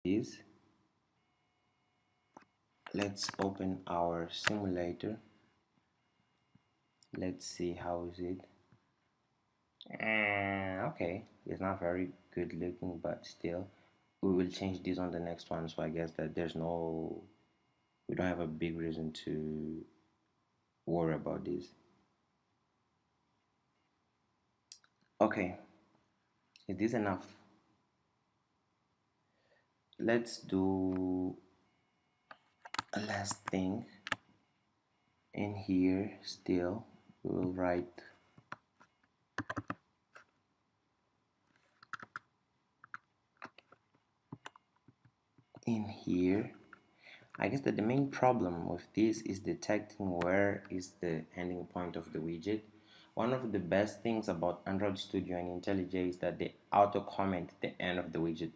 is, let's open our simulator. Let's see how is it. Okay, it's not very good looking, but still we will change this on the next one. So I guess that we don't have a big reason to worry about this. Okay, is this enough? Let's do a last thing. In here still we will write in here. I guess that the main problem with this is detecting where is the ending point of the widget. One of the best things about Android Studio and IntelliJ is that they auto comment the end of the widget,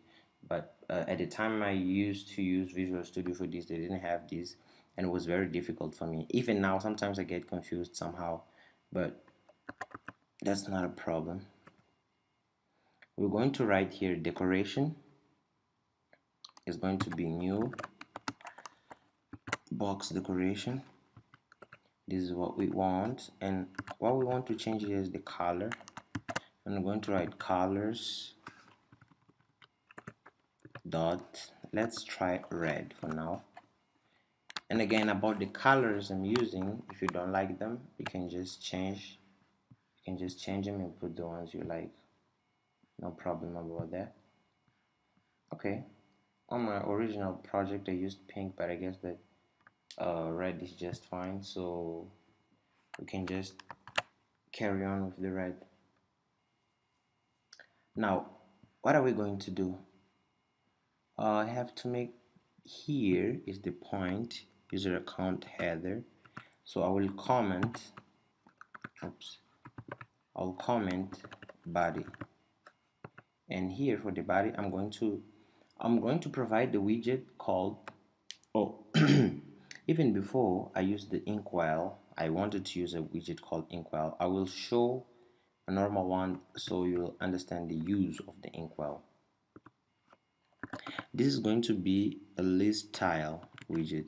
but at the time I used to use Visual Studio for this, they didn't have this, and it was very difficult for me. Even now sometimes I get confused somehow, but that's not a problem. We're going to write here decoration is going to be new box decoration. This is what we want, and what we want to change here is the color. I'm going to write colors dot, let's try red for now. And again, about the colors I'm using, if you don't like them, you can just change them and put the ones you like. No problem about that. Okay, on my original project I used pink, but I guess that red is just fine, so we can just carry on with the red. Now what are we going to do? I have to make, here is the point, user account header, so I will comment, I'll comment body, and here for the body I'm going to provide the widget called, oh even before I used the inkwell, I wanted to use a widget called inkwell. I will show a normal one so you'll understand the use of the inkwell. This is going to be a list tile widget.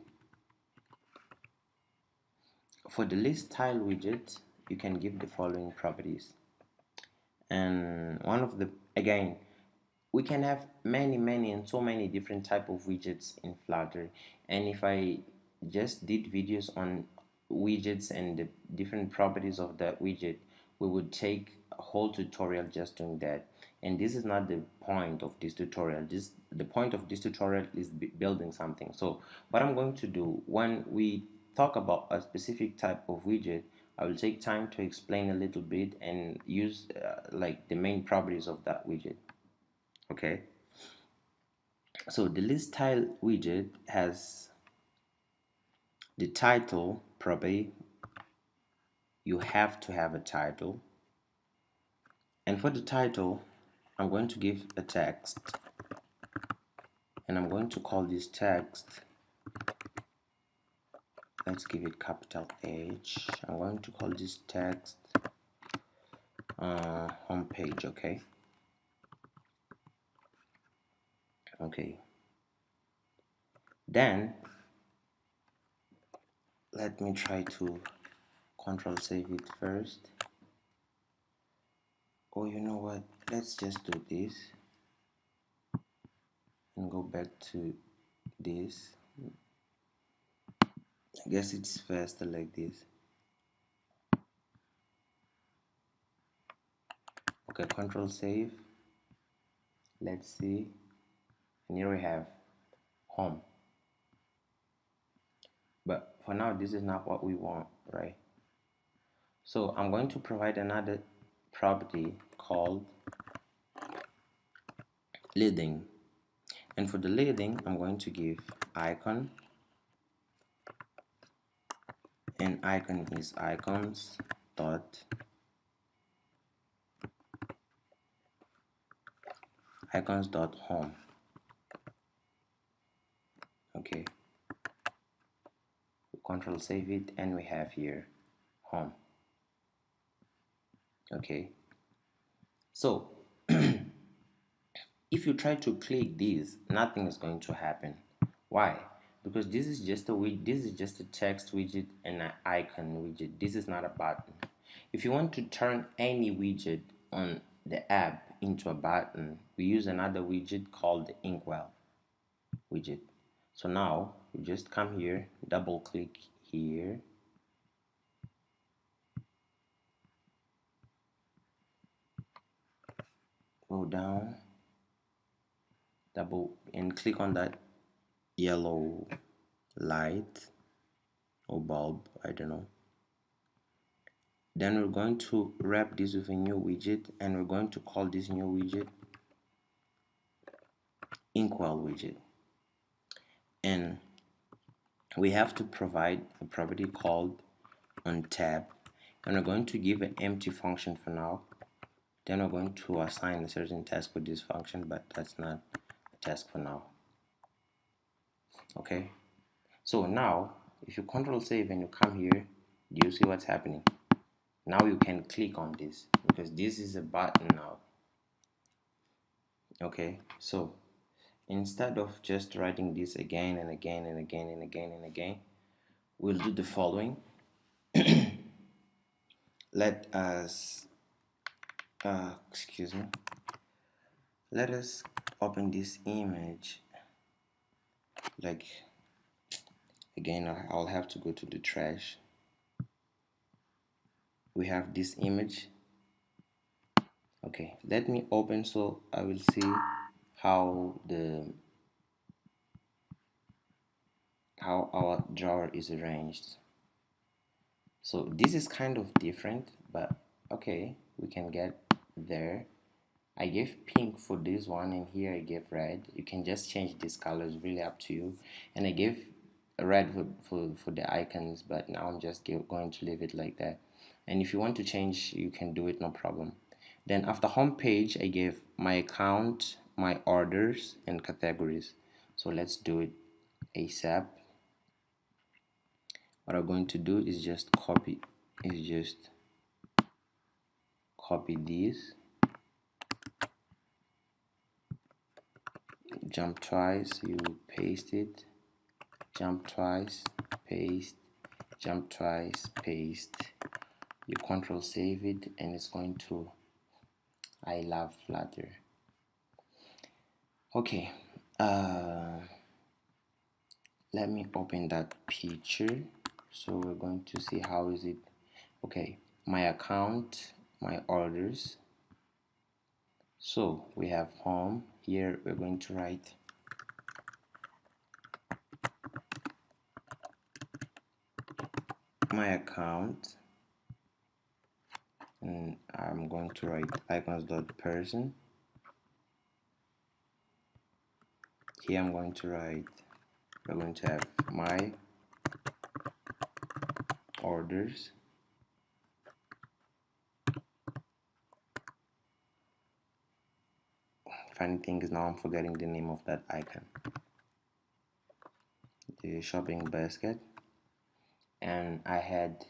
For the list tile widget, you can give the following properties. And one of the, again, we can have many and so many different type of widgets in Flutter. And if I just did videos on widgets and the different properties of that widget, we would take a whole tutorial just doing that. And this is not the point of this tutorial. The point of this tutorial is building something. So what I'm going to do, when we talk about a specific type of widget, I will take time to explain a little bit and use like the main properties of that widget. Okay, so the list tile widget has the title property. You have to have a title, and for the title I'm going to give a text, and I'm going to call this text, let's give it capital H. I'm going to call this text home page. Okay, then let me try to control save it first. Oh, you know what, let's just do this and go back to this. I guess it's faster like this. Okay, control save. Let's see. And here we have home. But for now, this is not what we want, right? So I'm going to provide another property called leading. And for the leading, I'm going to give icon. And icon is icons dot home. Okay, control save it, and we have here home. Okay, so if if you try to click this, nothing is going to happen. Why? Because this is just a this is just a text widget and an icon widget. This is not a button. If you want to turn any widget on the app into a button, we use another widget called the inkwell widget. So now you just come here, double click here, go down, double and click on that yellow light or bulb, I don't know. Then we're going to wrap this with a new widget, and we're going to call this new widget inkwell widget. And we have to provide a property called onTab, and we're going to give an empty function for now. Then we're going to assign a certain task for this function, but that's not a task for now. Okay, so now if you control save and you come here, do you see what's happening? Now you can click on this because this is a button now. Okay, so instead of just writing this again and again and again and again and again, we'll do the following. Let us excuse me, let us open this image. Like, again, I'll have to go to the trash. We have this image. Okay, let me open so I will see how our drawer is arranged. So this is kind of different, but okay, we can get there. I gave pink for this one, and here I gave red. You can just change these colors, really up to you. And I gave red for the icons, but now I'm just going to leave it like that. And if you want to change, you can do it, no problem. Then after home page, I gave my account, my orders, and categories. So let's do it ASAP. What I'm going to do is just copy this, jump twice, you paste it, jump twice, paste, jump twice, paste. You control save it, and it's going to I love Flutter. Okay, let me open that picture. So we're going to see how is it. Okay, my account, my orders. So we have home. Here we're going to write my account, and I'm going to write icons.person. Here I'm going to write, we're going to have my orders. Funny thing is now I'm forgetting the name of that icon. The shopping basket, and I had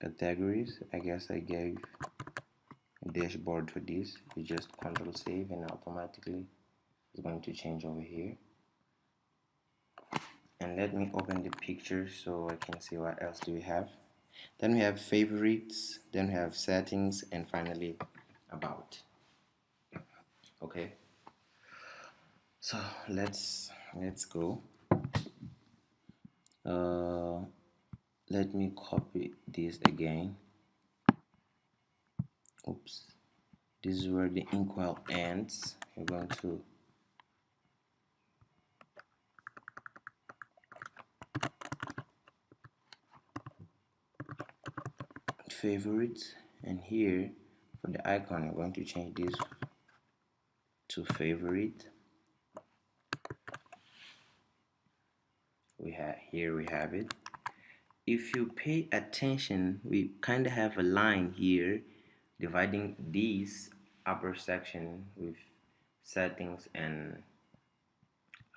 categories. I guess I gave a dashboard for this. You just control save and automatically it's going to change over here. And let me open the picture so I can see what else do we have. Then we have favorites, then we have settings, and finally about. Okay, so let's go. Let me copy this again. Oops, this is where the inkwell ends. You're going to favorites, and here for the icon I'm going to change this to favorite. We have it. If you pay attention, we kind of have a line here dividing this upper section with settings and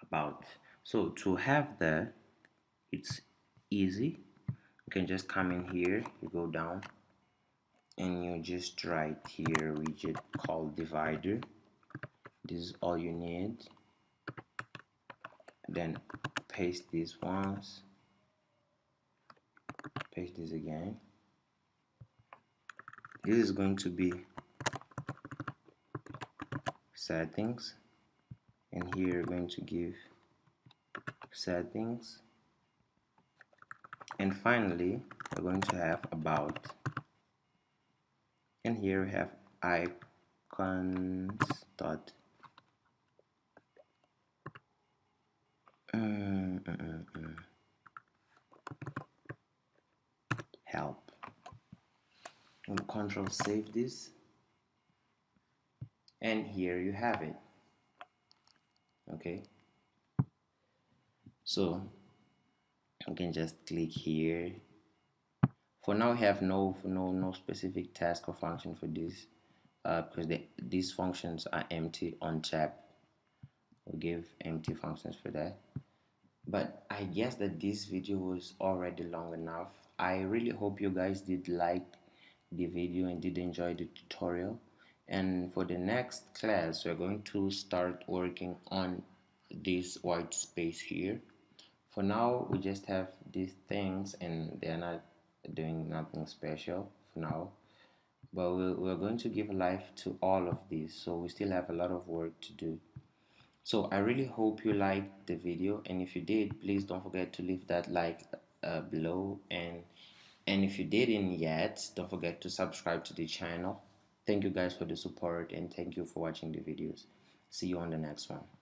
about. So to have that, it's easy. you can just come in here, you go down, and you just write here widget called divider. This is all you need. Then paste these once, paste this again. This is going to be settings, and here you're going to give settings, and finally we're going to have about, and here we have icons dot help. And control save this, and here you have it. Okay, so you can just click here. For now, we have no specific task or function for this because these functions are empty on tab. We'll give empty functions for that. But I guess that this video was already long enough. I really hope you guys did like the video and did enjoy the tutorial. And for the next class, we're going to start working on this white space here. For now, we just have these things and they're not doing nothing special for now. But we're going to give life to all of these, so we still have a lot of work to do. So I really hope you liked the video, and if you did, please don't forget to leave that like below, and if you didn't yet, don't forget to subscribe to the channel. Thank you guys for the support, and thank you for watching the videos. See you on the next one.